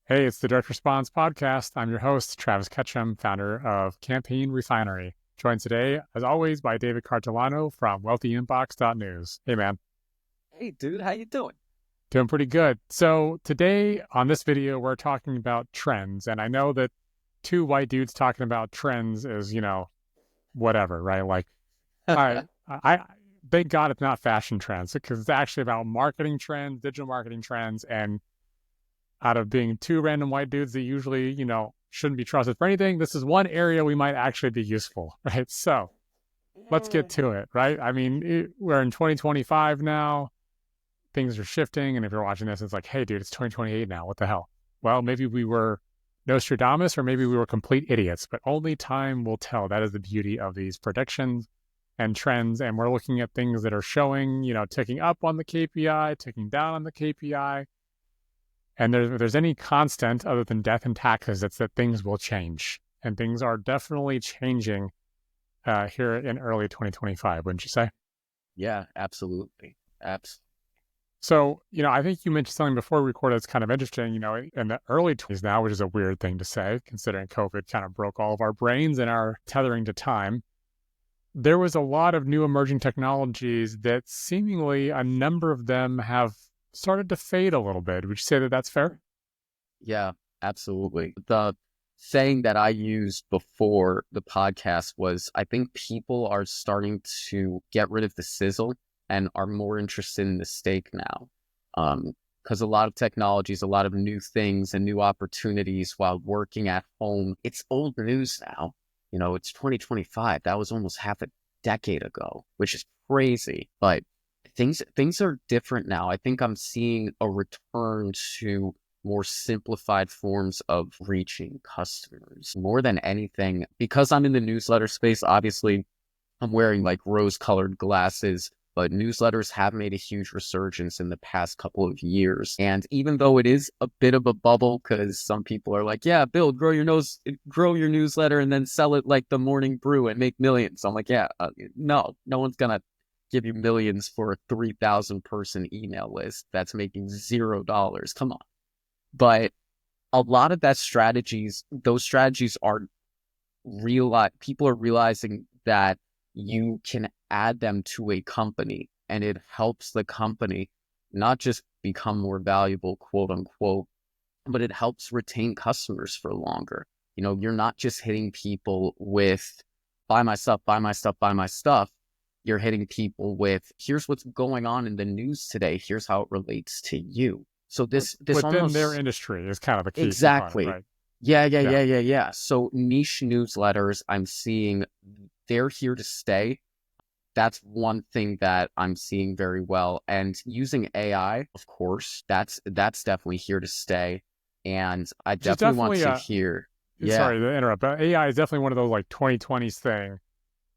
Hey, it's the Direct Response Podcast. I'm your host, Travis Ketchum, founder of Campaign Refinery. Joined today, as always, by David Cartolano from wealthyinbox.news. Hey, man. Hey, dude, how you doing? Doing pretty good. So today on this video, we're talking about trends. And I know that two white dudes talking about trends is, whatever, right? Like, I thank God it's not fashion trends because it's actually about marketing trends, digital marketing trends, and out of being two random white dudes that usually, shouldn't be trusted for anything, this is one area we might actually be useful, right? So let's get to it, right? I mean, we're in 2025 now. Things are shifting. And if you're watching this, it's like, hey, dude, it's 2028 now. What the hell? Well, maybe we were Nostradamus or maybe we were complete idiots, but only time will tell. That is the beauty of these predictions and trends. And we're looking at things that are showing, ticking up on the KPI, ticking down on the KPI. And if there's any constant other than death and taxes, it's that things will change. And things are definitely changing here in early 2025, wouldn't you say? Yeah, absolutely. So, I think you mentioned something before we recorded that's kind of interesting, in the early 20s now, which is a weird thing to say, considering COVID kind of broke all of our brains and our tethering to time. There was a lot of new emerging technologies that seemingly a number of them have started to fade a little bit. Would you say that that's fair? Yeah, absolutely. The saying that I used before the podcast was I think people are starting to get rid of the sizzle and are more interested in the steak now. Because a lot of technologies, a lot of new things and new opportunities while working at home, it's old news now. It's 2025. That was almost half a decade ago, which is crazy. But things are different now. I think I'm seeing a return to more simplified forms of reaching customers more than anything. Because I'm in the newsletter space, obviously I'm wearing like rose-colored glasses, but newsletters have made a huge resurgence in the past couple of years. And even though it is a bit of a bubble, because some people are like, yeah, Bill, grow your newsletter and then sell it like the morning brew and make millions. I'm like, yeah, no one's going to give you millions for a 3,000 person email list that's making $0. Come on. But a lot of those strategies are people are realizing that you can add them to a company and it helps the company not just become more valuable, quote unquote, but it helps retain customers for longer. You're not just hitting people with buy my stuff, buy my stuff, buy my stuff. You're hitting people with here's what's going on in the news today. Here's how it relates to you. So this Within their almost industry is kind of the key component, exactly. right? Yeah. Yeah. So niche newsletters, I'm seeing they're here to stay. That's one thing that I'm seeing very well. And using AI, of course, that's definitely here to stay. And I Which is definitely want definitely to hear, yeah. sorry to interrupt, but AI is definitely one of those like 2020s thing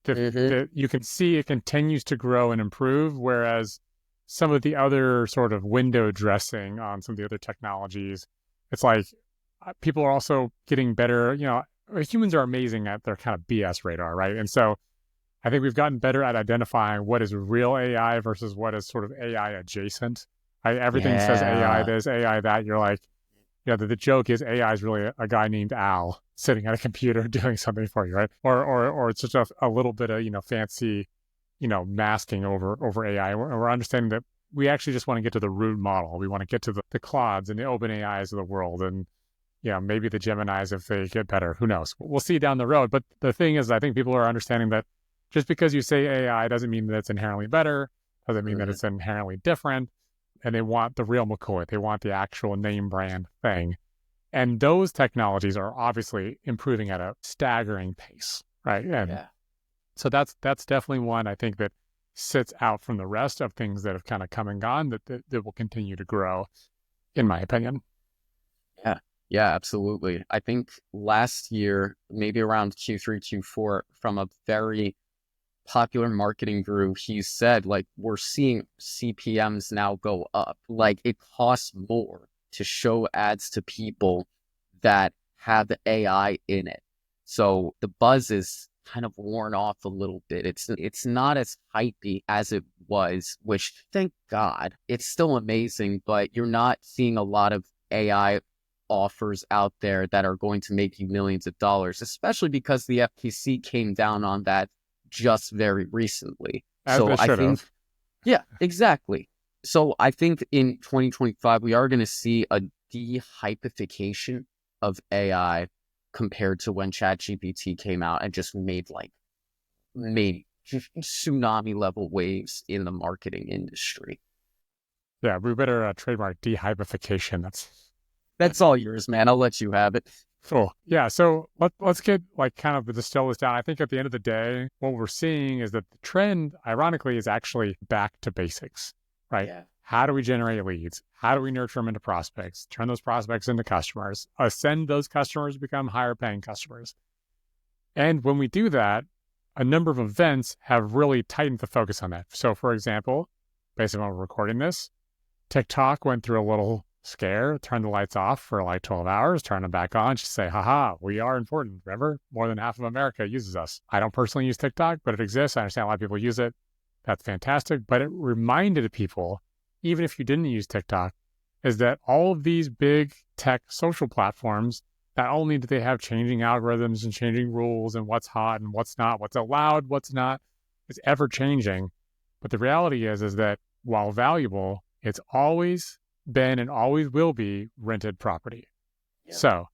hmm that you can see it continues to grow and improve, whereas some of the other sort of window dressing on some of the other technologies, it's like people are also getting better. Humans are amazing at their kind of BS radar, right? And so I think we've gotten better at identifying what is real AI versus what is sort of AI adjacent. Everything says AI Yeah. this, AI that. You're like, the joke is AI is really a guy named Al sitting at a computer doing something for you, right? Or it's just a little bit of fancy, masking over AI. We're understanding that we actually just want to get to the root model. We want to get to the Claudes and the Open AIs of the world, and maybe the Geminis if they get better. Who knows? We'll see down the road. But the thing is, I think people are understanding that just because you say AI doesn't mean that it's inherently better, doesn't mean that Mhm. it's inherently different. And they want the real McCoy. They want the actual name brand thing. And those technologies are obviously improving at a staggering pace, right? And Yeah. so that's definitely one I think that sits out from the rest of things that have kind of come and gone that will continue to grow, in my opinion. Yeah. Yeah, absolutely. I think last year, maybe around Q3, Q4, from a very popular marketing guru, he said, like, we're seeing CPMs now go up. Like, it costs more to show ads to people that have the AI in it. So the buzz is kind of worn off a little bit. It's not as hypey as it was, which thank God. It's still amazing, but you're not seeing a lot of AI offers out there that are going to make you millions of dollars, especially because the FTC came down on that just very recently. As So they I should think, have. yeah, exactly. So I think in 2025, we are going to see a de-hypification of AI compared to when ChatGPT came out and just made tsunami level waves in the marketing industry. Yeah, we better trademark dehypification. That's all yours, man. I'll let you have it. Cool. Yeah. So let's get like kind of distill this down. I think at the end of the day, what we're seeing is that the trend, ironically, is actually back to basics, right? Yeah. How do we generate leads? How do we nurture them into prospects? Turn those prospects into customers, ascend those customers, become higher paying customers. And when we do that, a number of events have really tightened the focus on that. So, for example, based on when we're recording this, TikTok went through a little scare, turned the lights off for like 12 hours, turn them back on, just say, haha, we are important. Remember, more than half of America uses us. I don't personally use TikTok, but it exists. I understand a lot of people use it. That's fantastic. But it reminded people, even if you didn't use TikTok, is that all of these big tech social platforms, not only do they have changing algorithms and changing rules and what's hot and what's not, what's allowed, what's not, it's ever changing. But the reality is that while valuable, it's always been and always will be rented property. Yep. So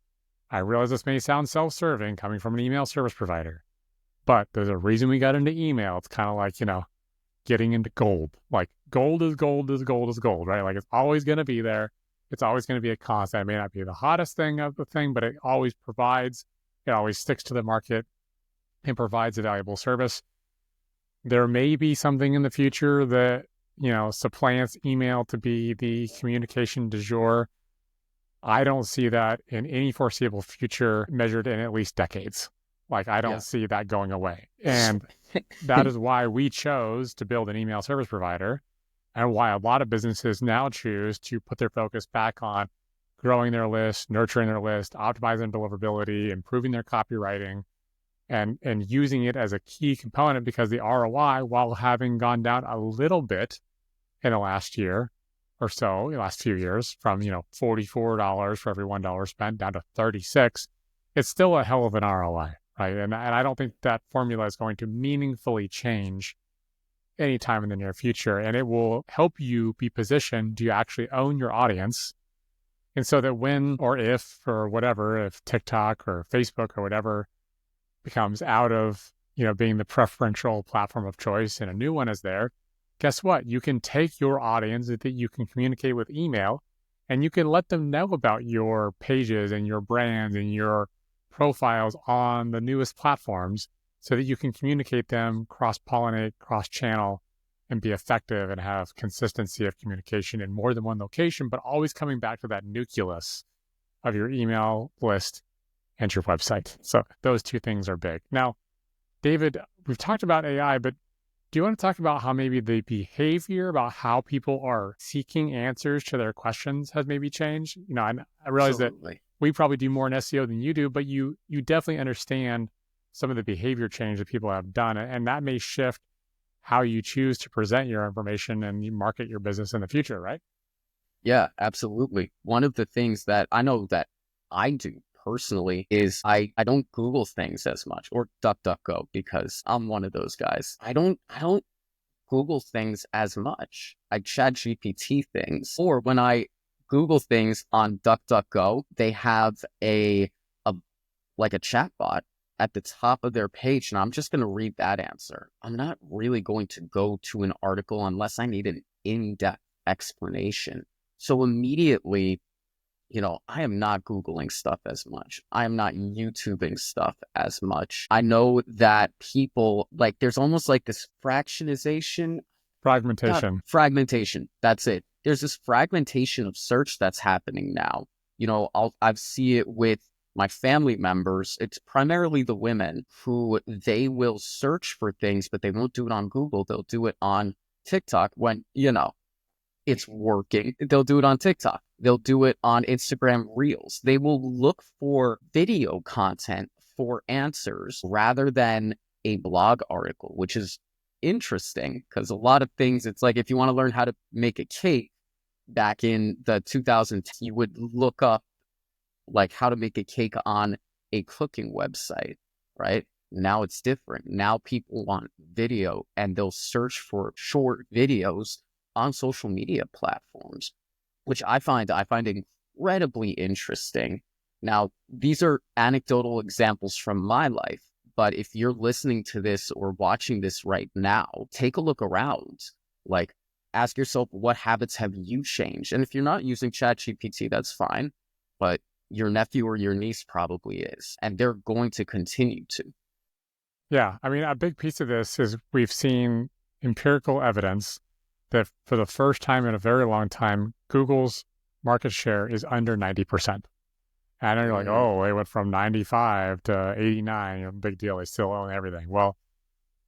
I realize this may sound self-serving coming from an email service provider, but there's a reason we got into email. It's kind of like, getting into gold. Like gold is gold is gold is gold, right? Like it's always going to be there. It's always going to be a constant. It may not be the hottest thing of the thing, but it always provides, it always sticks to the market and provides a valuable service. There may be something in the future that, supplants email to be the communication du jour. I don't see that in any foreseeable future measured in at least decades. Like I don't see that going away. And that is why we chose to build an email service provider and why a lot of businesses now choose to put their focus back on growing their list, nurturing their list, optimizing deliverability, improving their copywriting, and using it as a key component because the ROI, while having gone down a little bit in the last year or so, the last few years, from $44 for every $1 spent down to 36, it's still a hell of an ROI, right? And I don't think that formula is going to meaningfully change anytime in the near future, and it will help you be positioned to actually own your audience. And so that when or if or whatever, if TikTok or Facebook or whatever becomes out of, being the preferential platform of choice and a new one is there, guess what? You can take your audience that you can communicate with email and you can let them know about your pages and your brands and your profiles on the newest platforms so that you can communicate them, cross-pollinate, cross-channel, and be effective and have consistency of communication in more than one location, but always coming back to that nucleus of your email list and your website. So those two things are big. Now, David, we've talked about AI, but do you want to talk about how maybe the behavior about how people are seeking answers to their questions has maybe changed? I realize Absolutely. That we probably do more in SEO than you do, but you definitely understand some of the behavior change that people have done, and that may shift how you choose to present your information and you market your business in the future, right? Yeah, absolutely. One of the things that I know that I do personally is I don't Google things as much or DuckDuckGo because I'm one of those guys. I don't Google things as much. I ChatGPT things, or when I Google things on DuckDuckGo, they have a like a chatbot at the top of their page, and I'm just going to read that answer. I'm not really going to go to an article unless I need an in-depth explanation. So immediately, I am not Googling stuff as much. I am not YouTubing stuff as much. I know that people, there's almost like this fractionization. Fragmentation. That's it. There's this fragmentation of search that's happening now. I see it with my family members. It's primarily the women who they will search for things, but they won't do it on Google. They'll do it on TikTok when, it's working. They'll do it on TikTok. They'll do it on Instagram Reels. They will look for video content for answers rather than a blog article, which is interesting because a lot of things, it's like if you want to learn how to make a cake back in the 2000s, you would look up like how to make a cake on a cooking website, right? Now it's different. Now people want video, and they'll search for short videos on social media platforms, which I find incredibly interesting. Now, these are anecdotal examples from my life, but if you're listening to this or watching this right now, take a look around. Like, ask yourself, what habits have you changed? And if you're not using ChatGPT, that's fine, but your nephew or your niece probably is, and they're going to continue to. Yeah, I mean, a big piece of this is we've seen empirical evidence that for the first time in a very long time, Google's market share is under 90%. And I know you're like, oh, they went from 95 to 89, big deal. They still own everything. Well,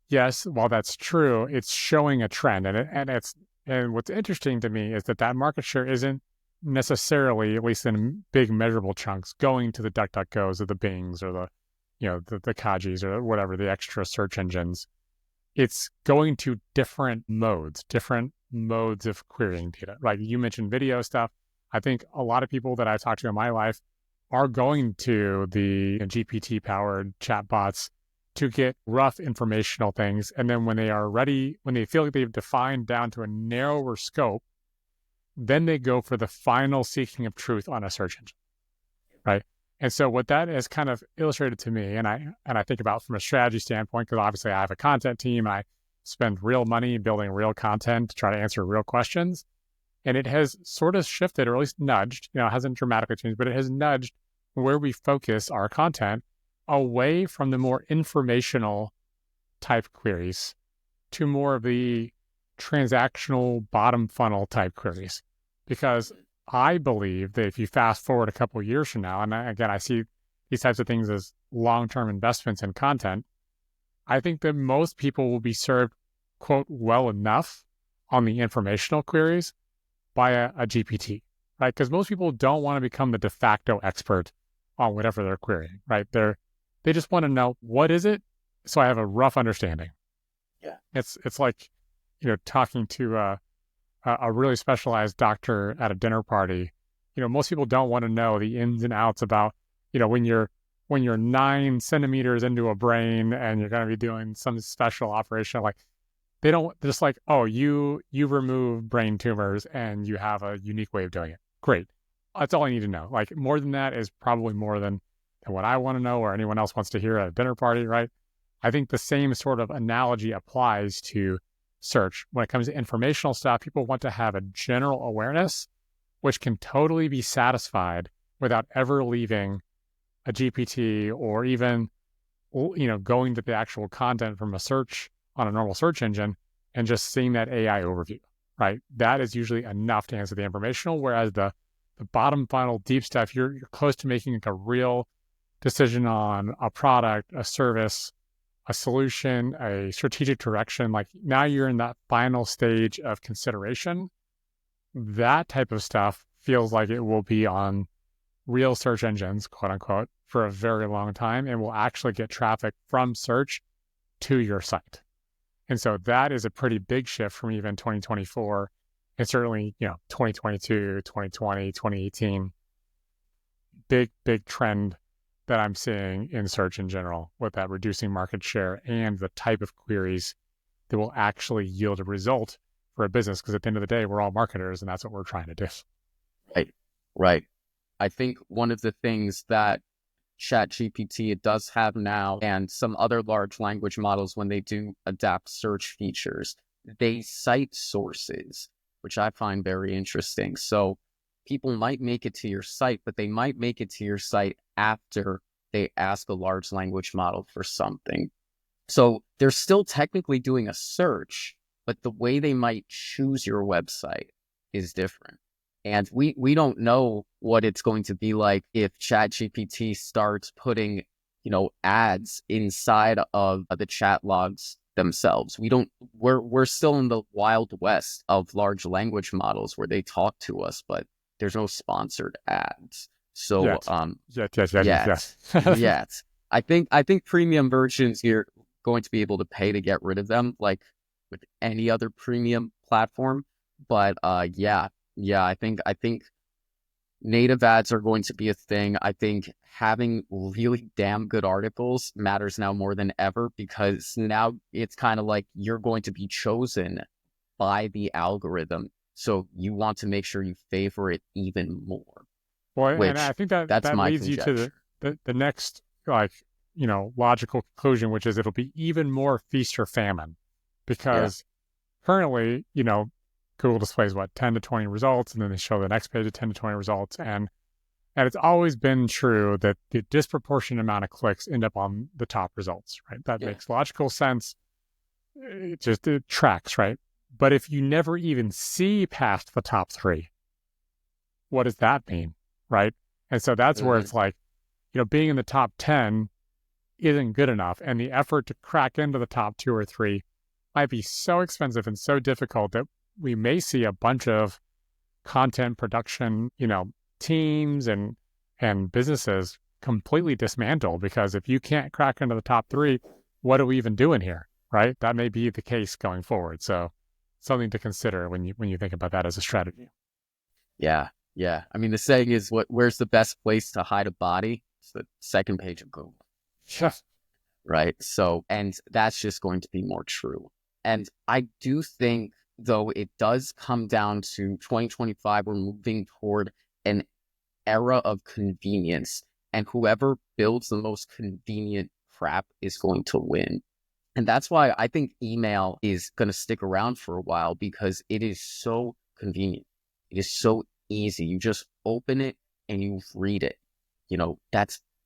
yes, while that's true, it's showing a trend. And what's interesting to me is that market share isn't necessarily, at least in big measurable chunks, going to the DuckDuckGos or the Bings or the Kajis or whatever, the extra search engines. It's going to different modes of querying data. Like you mentioned video stuff. I think a lot of people that I've talked to in my life are going to the GPT-powered chatbots to get rough informational things. And then when they are ready, when they feel like they've defined down to a narrower scope, then they go for the final seeking of truth on a search engine, right? And so what that has kind of illustrated to me, and I think about from a strategy standpoint, because obviously I have a content team, I spend real money building real content to try to answer real questions. And it has sort of shifted, or at least nudged, it hasn't dramatically changed, but it has nudged where we focus our content away from the more informational type queries to more of the transactional bottom funnel type queries. Because I believe that if you fast forward a couple of years from now, and again, I see these types of things as long-term investments in content, I think that most people will be served, quote, well enough on the informational queries by a GPT, right? Because most people don't want to become the de facto expert on whatever they're querying, right? They just want to know, what is it? So I have a rough understanding. Yeah. It's like, talking to a really specialized doctor at a dinner party. Most people don't want to know the ins and outs about, when you're 9 centimeters into a brain and you're going to be doing some special operation, like they're just like, oh, you remove brain tumors and you have a unique way of doing it. Great. That's all I need to know. Like more than that is probably more than what I want to know or anyone else wants to hear at a dinner party, right? I think the same sort of analogy applies to search. When it comes to informational stuff, people want to have a general awareness, which can totally be satisfied without ever leaving a GPT or even, going to the actual content from a search on a normal search engine and just seeing that AI overview, right? That is usually enough to answer the informational, whereas the bottom funnel deep stuff, you're close to making like a real decision on a product, a service, a solution, a strategic direction. Like now you're in that final stage of consideration. That type of stuff feels like it will be on real search engines, quote unquote, for a very long time and will actually get traffic from search to your site. And so that is a pretty big shift from even 2024 and certainly, 2022, 2020, 2018. Big trend that I'm seeing in search in general with that reducing market share and the type of queries that will actually yield a result for a business. Because at the end of the day, we're all marketers and that's what we're trying to do. Right. I think one of the things that ChatGPT it does have now, and some other large language models, when they do adapt search features, they cite sources, which I find very interesting. So people might make it to your site, but they might make it to your site after they ask a large language model for something. So they're still technically doing a search, but the way they might choose your website is different. And we don't know what it's going to be like if ChatGPT starts putting, ads inside of the chat logs themselves. We're still in the wild west of large language models where they talk to us, but there's no sponsored ads. So Yes. yet. I think premium versions you're going to be able to pay to get rid of them, like with any other premium platform. But yeah, I think native ads are going to be a thing. I think having really damn good articles matters now more than ever, because now it's kind of like you're going to be chosen by the algorithm. So you want to make sure you favor it even more, Well, and I which think that that's that my leads you to conjecture. the next, like, logical conclusion, which is it'll be even more feast or famine, Yeah. because currently, Google displays what, 10 to 20 results, and then they show the next page of 10 to 20 results, and it's always been true that the disproportionate amount of clicks end up on the top results, right? That Yeah. makes logical sense. It tracks, right? But if you never even see past the top three, what does that mean, right? And so that's where Hmm. it's like, being in the top 10 isn't good enough. And the effort to crack into the top two or three might be so expensive and so difficult that we may see a bunch of content production, teams and businesses completely dismantled, because if you can't crack into the top three, what are we even doing here, right? That may be the case going forward. So something to consider when you think about that as a strategy. Yeah. Yeah. I mean, the saying is, where's the best place to hide a body? It's the second page of Google. Yeah. Right. So, and that's just going to be more true. And I do think, though, it does come down to 2025, we're moving toward an era of convenience, and whoever builds the most convenient crap is going to win. And that's why I think email is going to stick around for a while, because it is so convenient. It is so easy. You just open it and you read it.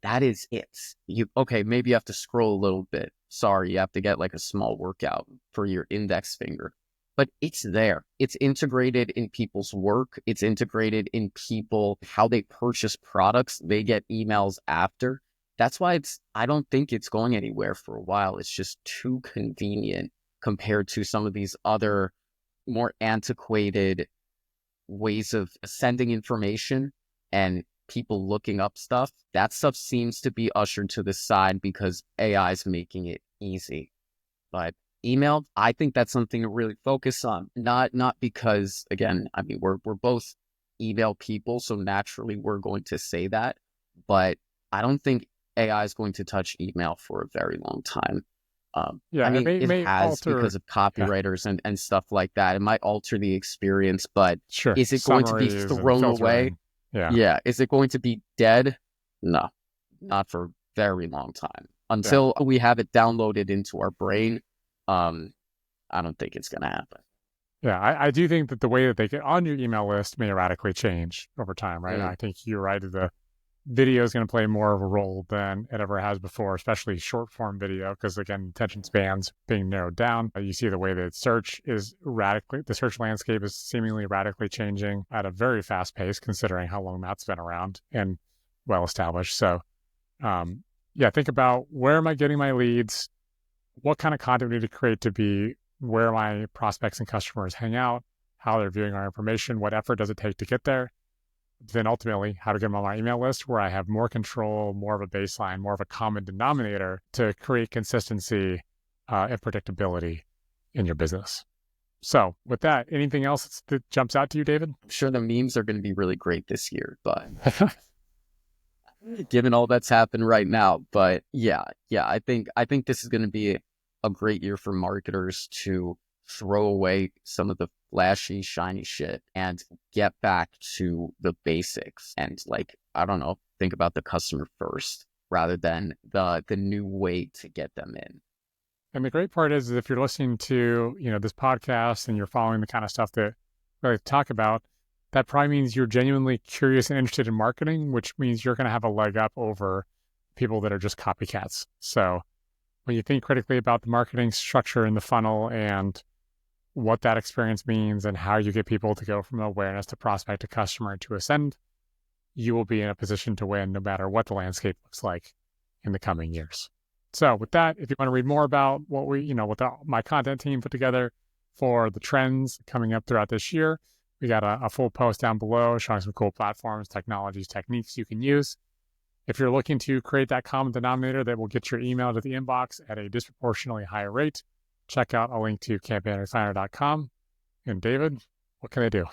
That is it. Okay, maybe you have to scroll a little bit. Sorry, you have to get like a small workout for your index finger. But it's there. It's integrated in people's work. It's integrated in how they purchase products. They get emails after. That's why I don't think it's going anywhere for a while. It's just too convenient compared to some of these other more antiquated ways of sending information and people looking up stuff. That stuff seems to be ushered to the side because AI is making it easy. But email, I think that's something to really focus on. Not because, again, I mean, we're both email people, so naturally we're going to say that. But I don't think AI is going to touch email for a very long time. I Yeah, it mean, may it may has, alter. because of Yeah, copywriters and stuff like that. It might alter the experience, but sure. is it going to be Summaries and thrown away? filtering. Yeah, Yeah. Is it going to be dead? No, not for a very long time. yeah. Until we have it downloaded into our brain, um, I don't think it's going to happen. Yeah, I do think that the way that they get on your email list may radically change over time, right? Mm, I think you're right. The video is going to play more of a role than it ever has before, especially short form video, because again, attention spans being narrowed down. You see the way that the search landscape is seemingly radically changing at a very fast pace, considering how long that's been around and well established. So, um, yeah, think about, where am I getting my leads? What kind of content we need to create to be where my prospects and customers hang out, how they're viewing our information, what effort does it take to get there, then ultimately how to get them on my email list, where I have more control, more of a baseline, more of a common denominator to create consistency and predictability in your business. So with that, anything else that jumps out to you, David? I'm sure the memes are going to be really great this year, but given all that's happened right now, but yeah, I think this is going to be a great year for marketers to throw away some of the flashy, shiny shit and get back to the basics and, like, I don't know, think about the customer first rather than the new way to get them in. And the great part is if you're listening to, this podcast and you're following the kind of stuff that we like to talk about, that probably means you're genuinely curious and interested in marketing, which means you're going to have a leg up over people that are just copycats. So when you think critically about the marketing structure in the funnel and what that experience means and how you get people to go from awareness to prospect to customer to ascend, you will be in a position to win no matter what the landscape looks like in the coming years. So with that, if you want to read more about my content team put together for the trends coming up throughout this year, we got a full post down below showing some cool platforms, technologies, techniques you can use. If you're looking to create that common denominator that will get your email to the inbox at a disproportionately higher rate, check out a link to campaignrefiner.com. And David, what can they do?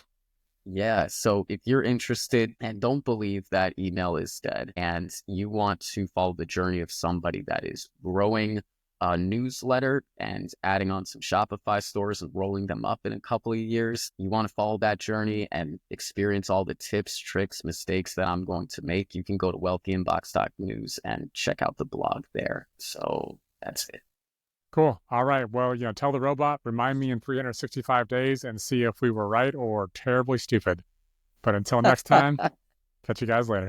Yeah. So if you're interested and don't believe that email is dead and you want to follow the journey of somebody that is growing a newsletter and adding on some Shopify stores and rolling them up in a couple of years, you want to follow that journey and experience all the tips, tricks, mistakes that I'm going to make, you can go to wealthyinbox.news and check out the blog there. So that's it. Cool. All right. Well, tell the robot, remind me in 365 days and see if we were right or terribly stupid. But until next time, catch you guys later.